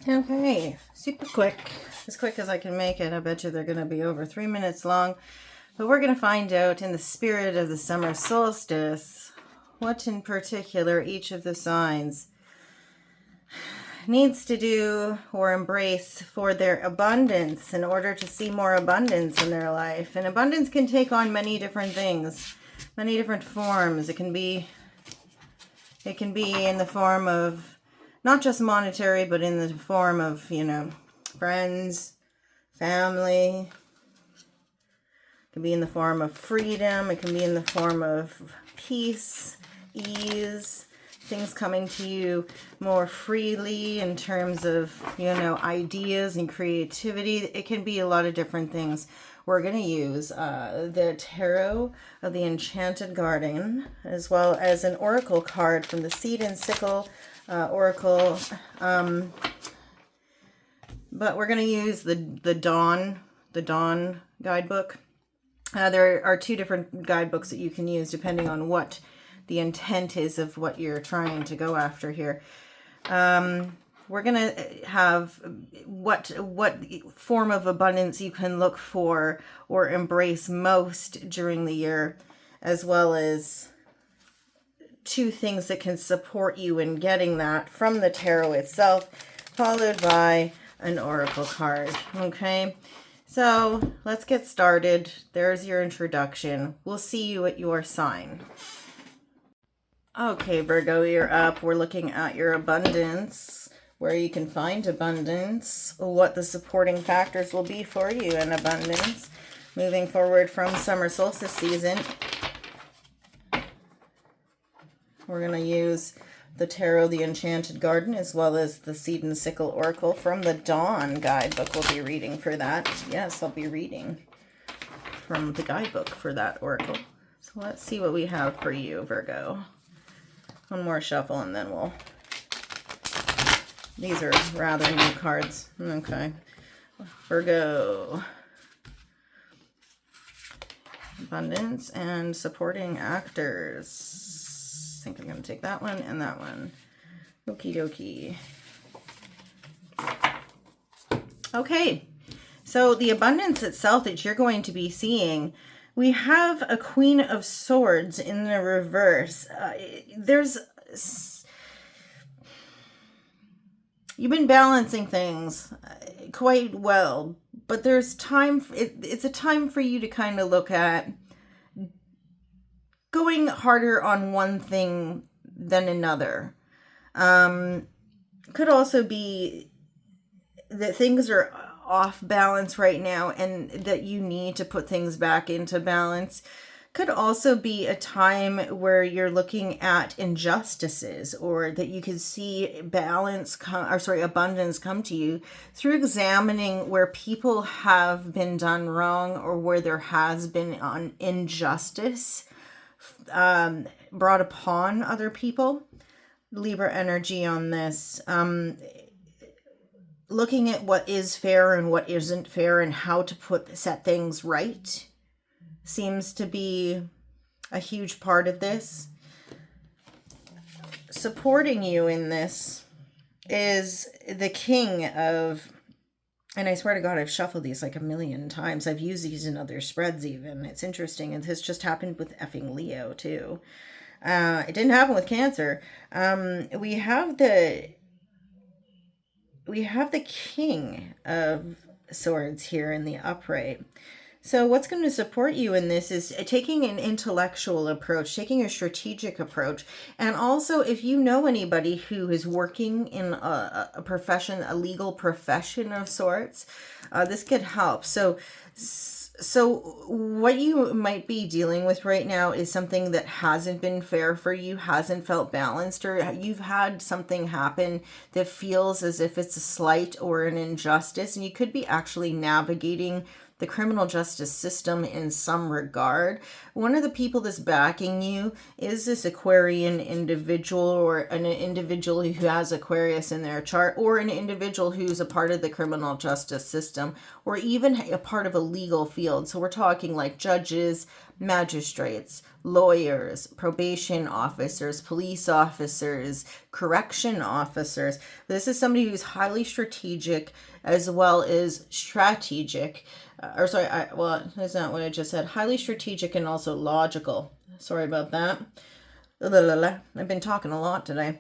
Okay, super quick. As quick as I can make it. I bet you they're going to be over 3 minutes long. But we're going to find out in the spirit of the summer solstice what in particular each of the signs needs to do or embrace for their abundance in order to see more abundance in their life. And abundance can take on many different things, many different forms. It can be in the form of not just monetary, but in the form of, friends, family. It can be in the form of freedom. It can be in the form of peace, ease, things coming to you more freely in terms of, ideas and creativity. It can be a lot of different things. We're going to use the Tarot of the Enchanted Garden, as well as an oracle card from the Seed and Sickle Oracle. But we're going to use the Dawn guidebook. There are two different guidebooks that you can use depending on what the intent is of what you're trying to go after here. We're going to have what form of abundance you can look for or embrace most during the year, as well as two things that can support you in getting that from the tarot itself, followed by an oracle card. Okay, so let's get started. There's your introduction. We'll see you at your sign. Okay, Virgo, you're up. We're looking at your abundance, where you can find abundance, what the supporting factors will be for you in abundance, moving forward from summer solstice season. We're going to use the Tarot, the Enchanted Garden, as well as the Seed and Sickle Oracle from the Dawn guidebook. We'll be reading for that. Yes, I'll be reading from the guidebook for that oracle. So let's see what we have for you, Virgo. One more shuffle and then we'll... These are rather new cards. Okay. Virgo. Abundance and supporting actors. I think I'm going to take that one and that one. Okie dokie. Okay. So the abundance itself that you're going to be seeing, we have a Queen of Swords in the reverse. You've been balancing things quite well, but there's time. It's a time for you to kind of look at going harder on one thing than another. Could also be that things are off balance right now and that you need to put things back into balance. Could also be a time where you're looking at injustices, or that you can see abundance come to you through examining where people have been done wrong or where there has been an injustice brought upon other people. Libra energy on this. Looking at what is fair and what isn't fair and how to set things right seems to be a huge part of this. Supporting you in this is the King of, and I swear to God, I've shuffled these like a million times. I've used these in other spreads even. It's interesting. And this just happened with effing Leo too. It didn't happen with Cancer. We have the King of Swords here in the upright. So what's going to support you in this is taking an intellectual approach, taking a strategic approach. And also, if you know anybody who is working in a profession, a legal profession of sorts, this could help. So what you might be dealing with right now is something that hasn't been fair for you, hasn't felt balanced, or you've had something happen that feels as if it's a slight or an injustice, and you could be actually navigating the criminal justice system in some regard. One of the people that's backing you is this Aquarian individual, or an individual who has Aquarius in their chart, or an individual who's a part of the criminal justice system, or even a part of a legal field. So we're talking like judges, magistrates, lawyers, probation officers, police officers, correction officers. This is somebody who's highly strategic as well as strategic. Well, that's not what I just said. Highly strategic and also logical. Sorry about that. I've been talking a lot today.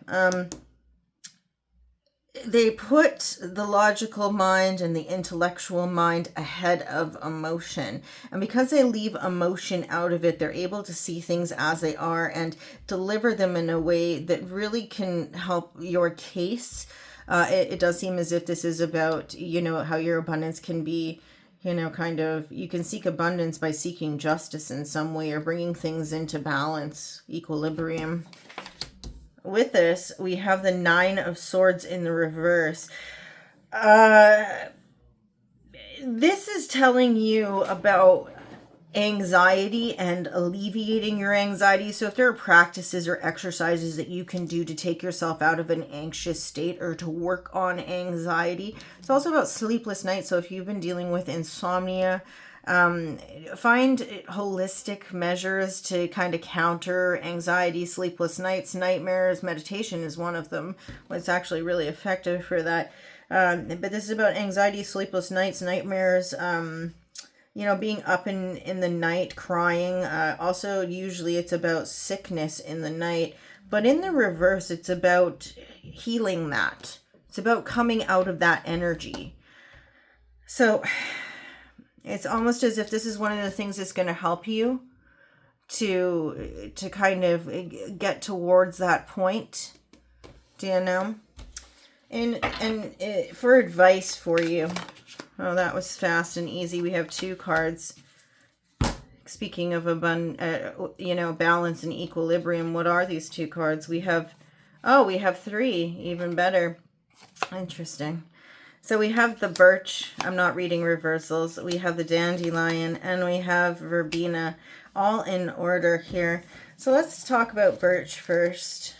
They put the logical mind and the intellectual mind ahead of emotion. And because they leave emotion out of it, they're able to see things as they are and deliver them in a way that really can help your case. It does seem as if this is about, how your abundance can be, you can seek abundance by seeking justice in some way or bringing things into balance, equilibrium. With this, we have the Nine of Swords in the reverse. This is telling you about anxiety and alleviating your anxiety. So if there are practices or exercises that you can do to take yourself out of an anxious state or to work on anxiety. It's also about sleepless nights. So if you've been dealing with insomnia, find holistic measures to kind of counter anxiety, sleepless nights, nightmares. Meditation is one of them. It's actually really effective for that. But this is about anxiety, sleepless nights, nightmares, being up in the night, crying. Also, usually it's about sickness in the night. But in the reverse, it's about healing that. It's about coming out of that energy. So it's almost as if this is one of the things that's going to help you to kind of get towards that point. Do you know? And for advice for you. Oh, that was fast and easy. We have 2 cards. Speaking of balance and equilibrium, what are these 2 cards? We have 3. Even better. Interesting. So we have the birch. I'm not reading reversals. We have the dandelion and we have verbena, all in order here. So let's talk about birch first.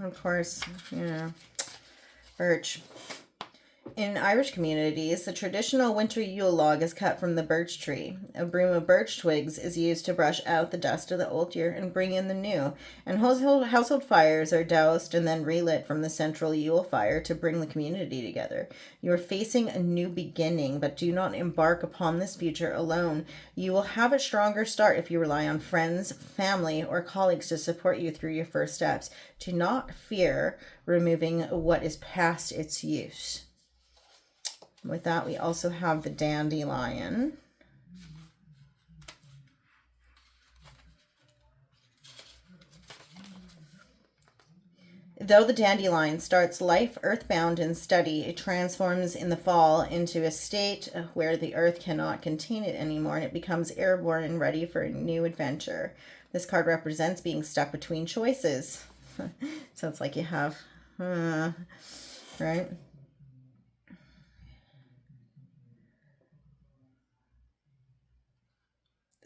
Of course, birch. In Irish communities, the traditional winter Yule log is cut from the birch tree. A broom of birch twigs is used to brush out the dust of the old year and bring in the new. And household fires are doused and then relit from the central Yule fire to bring the community together. You are facing a new beginning, but do not embark upon this future alone. You will have a stronger start if you rely on friends, family, or colleagues to support you through your first steps. Do not fear removing what is past its use. With that, we also have the dandelion. Though the dandelion starts life earthbound and steady, it transforms in the fall into a state where the earth cannot contain it anymore, and it becomes airborne and ready for a new adventure. This card represents being stuck between choices. So it's like you have, right?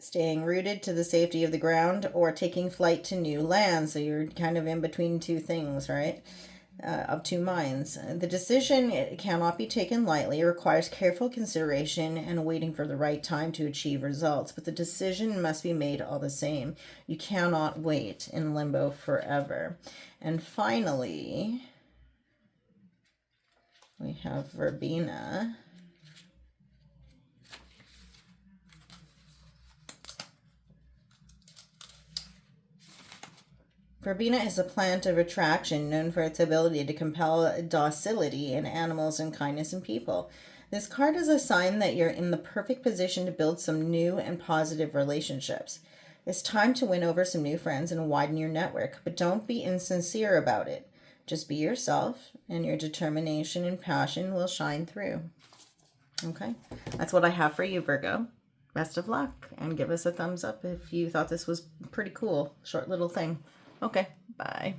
Staying rooted to the safety of the ground or taking flight to new lands. So you're kind of in between 2 things, right? Of 2 minds. The decision cannot be taken lightly. It requires careful consideration and waiting for the right time to achieve results. But the decision must be made all the same. You cannot wait in limbo forever. And finally, we have verbena. Verbena is a plant of attraction known for its ability to compel docility in animals and kindness in people. This card is a sign that you're in the perfect position to build some new and positive relationships. It's time to win over some new friends and widen your network, but don't be insincere about it. Just be yourself, and your determination and passion will shine through. Okay, that's what I have for you, Virgo. Best of luck, and give us a thumbs up if you thought this was pretty cool. Short little thing. Okay, bye.